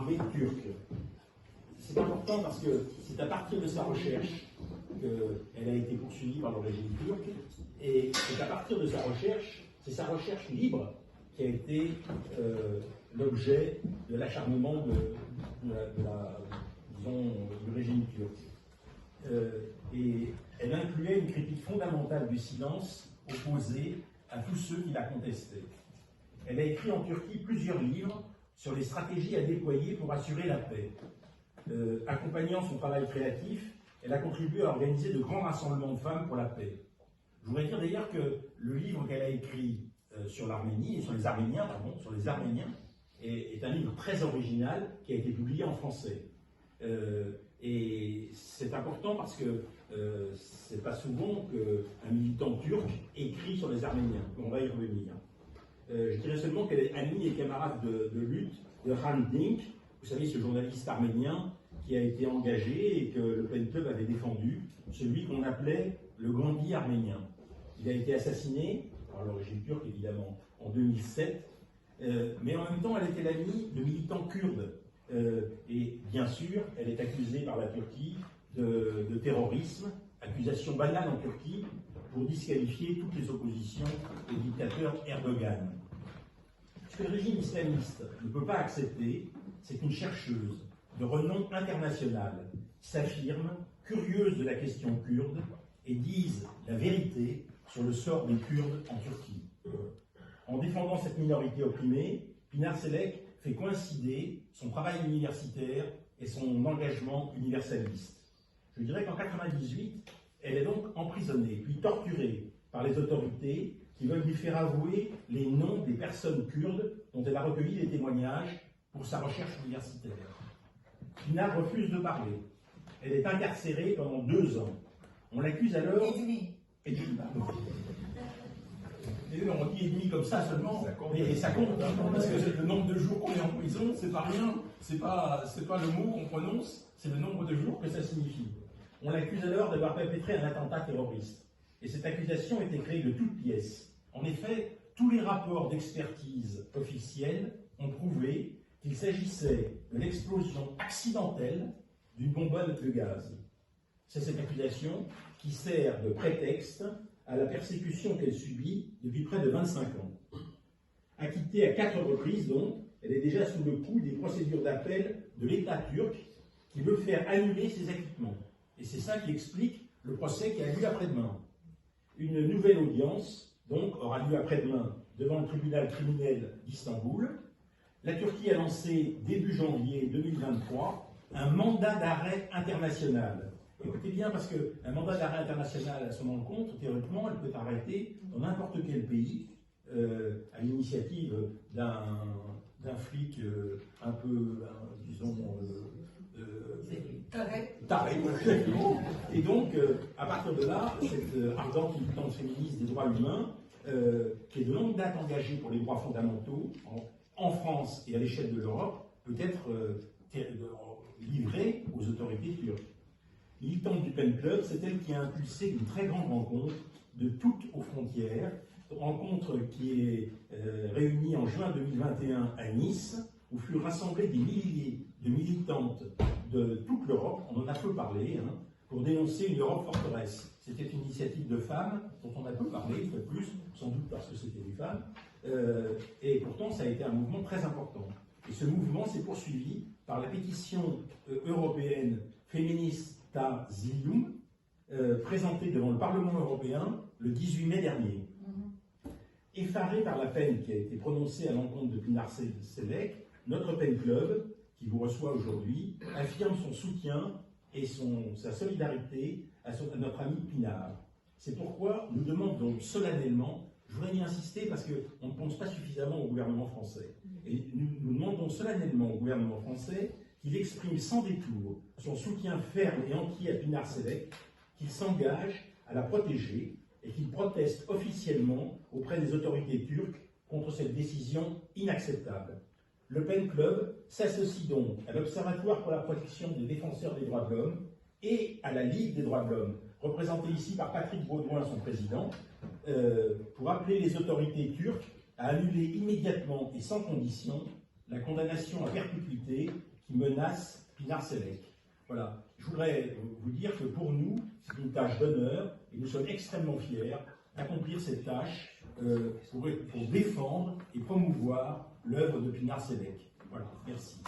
armée turque. C'est important parce que c'est à partir de sa recherche qu'elle a été poursuivie par le régime turc, et c'est à partir de sa recherche, c'est sa recherche libre qui a été l'objet de l'acharnement du régime turc. Et elle incluait une critique fondamentale du silence opposé à tous ceux qui la contestaient. Elle a écrit en Turquie plusieurs livres sur les stratégies à déployer pour assurer la paix. Accompagnant son travail créatif, elle a contribué à organiser de grands rassemblements de femmes pour la paix. Je voudrais dire d'ailleurs que le livre qu'elle a écrit sur l'Arménie, et sur les Arméniens, est un livre très original qui a été publié en français. Et c'est important parce que c'est pas souvent qu'un militant turc écrit sur les Arméniens. On va y revenir. Je dirais seulement qu'elle est amie et camarade de lutte de Hrant Dink, vous savez, ce journaliste arménien qui a été engagé et que le Pen Club avait défendu, celui qu'on appelait le Gandhi arménien. Il a été assassiné par le régime turc, évidemment, en 2007, mais en même temps, elle était l'amie de militants kurdes. Et bien sûr, elle est accusée par la Turquie de terrorisme, accusation banale en Turquie, pour disqualifier toutes les oppositions au dictateur Erdogan. Ce que le régime islamiste ne peut pas accepter, c'est qu'une chercheuse de renom international s'affirme curieuse de la question kurde et dise la vérité sur le sort des Kurdes en Turquie. En défendant cette minorité opprimée, Pinar Selek fait coïncider son travail universitaire et son engagement universaliste. Je dirais qu'en 1998, elle est donc emprisonnée, puis torturée par les autorités qui veulent lui faire avouer les noms des personnes kurdes dont elle a recueilli les témoignages pour sa recherche universitaire. Pinar refuse de parler. Elle est incarcérée pendant 2 ans. On l'accuse alors... Et demi, pardon. Et on dit et demi comme ça seulement, mais ça compte, hein, parce que le nombre de jours qu'on est en prison, c'est pas rien, c'est pas le mot qu'on prononce, c'est le nombre de jours que ça signifie. On l'accuse alors d'avoir perpétré un attentat terroriste. Et cette accusation était créée de toutes pièces. En effet, tous les rapports d'expertise officiels ont prouvé qu'il s'agissait de l'explosion accidentelle d'une bonbonne de gaz. C'est cette accusation qui sert de prétexte à la persécution qu'elle subit depuis près de 25 ans. Acquittée à 4 reprises donc, elle est déjà sous le coup des procédures d'appel de l'État turc qui veut faire annuler ses acquittements. Et c'est ça qui explique le procès qui a lieu après-demain. Une nouvelle audience, donc, aura lieu après-demain devant le tribunal criminel d'Istanbul. La Turquie a lancé, début janvier 2023, un mandat d'arrêt international. Écoutez bien, parce qu'un mandat d'arrêt international à son encontre, théoriquement, elle peut arrêter dans n'importe quel pays, à l'initiative d'un flic un peu, disons... taré. Et donc, à partir de là, cette ardente militante féministe des droits humains, qui est de longue date engagée pour les droits fondamentaux, en France et à l'échelle de l'Europe, peut être livrée aux autorités turques. Militante du Pen Club, c'est elle qui a impulsé une très grande rencontre de toutes aux frontières, rencontre qui est réunie en juin 2021 à Nice, où furent rassemblés des milliers de militantes de toute l'Europe, on en a peu parlé, hein, pour dénoncer une Europe forteresse. C'était une initiative de femmes dont on a peu parlé, une fois de plus, sans doute parce que c'était des femmes, et pourtant ça a été un mouvement très important. Et ce mouvement s'est poursuivi par la pétition européenne Feminista Zilium, présentée devant le Parlement européen le 18 mai dernier. Effaré par la peine qui a été prononcée à l'encontre de Pinar Selek, notre Pen Club, qui vous reçoit aujourd'hui, affirme son soutien et sa solidarité à notre ami Pinar. C'est pourquoi nous demandons solennellement, je voudrais y insister parce qu'on ne pense pas suffisamment au gouvernement français, et nous demandons solennellement au gouvernement français qu'il exprime sans détour son soutien ferme et entier à Pinar Selek, qu'il s'engage à la protéger et qu'il proteste officiellement auprès des autorités turques contre cette décision inacceptable. Le Pen Club s'associe donc à l'Observatoire pour la protection des défenseurs des droits de l'homme et à la Ligue des droits de l'homme, représentée ici par Patrick Baudouin, son président, pour appeler les autorités turques à annuler immédiatement et sans condition la condamnation à perpétuité qui menacent Pinar Sellek. Voilà. Je voudrais vous dire que pour nous, c'est une tâche d'honneur et nous sommes extrêmement fiers d'accomplir cette tâche pour défendre et promouvoir l'œuvre de Pinar Sellek. Voilà, merci.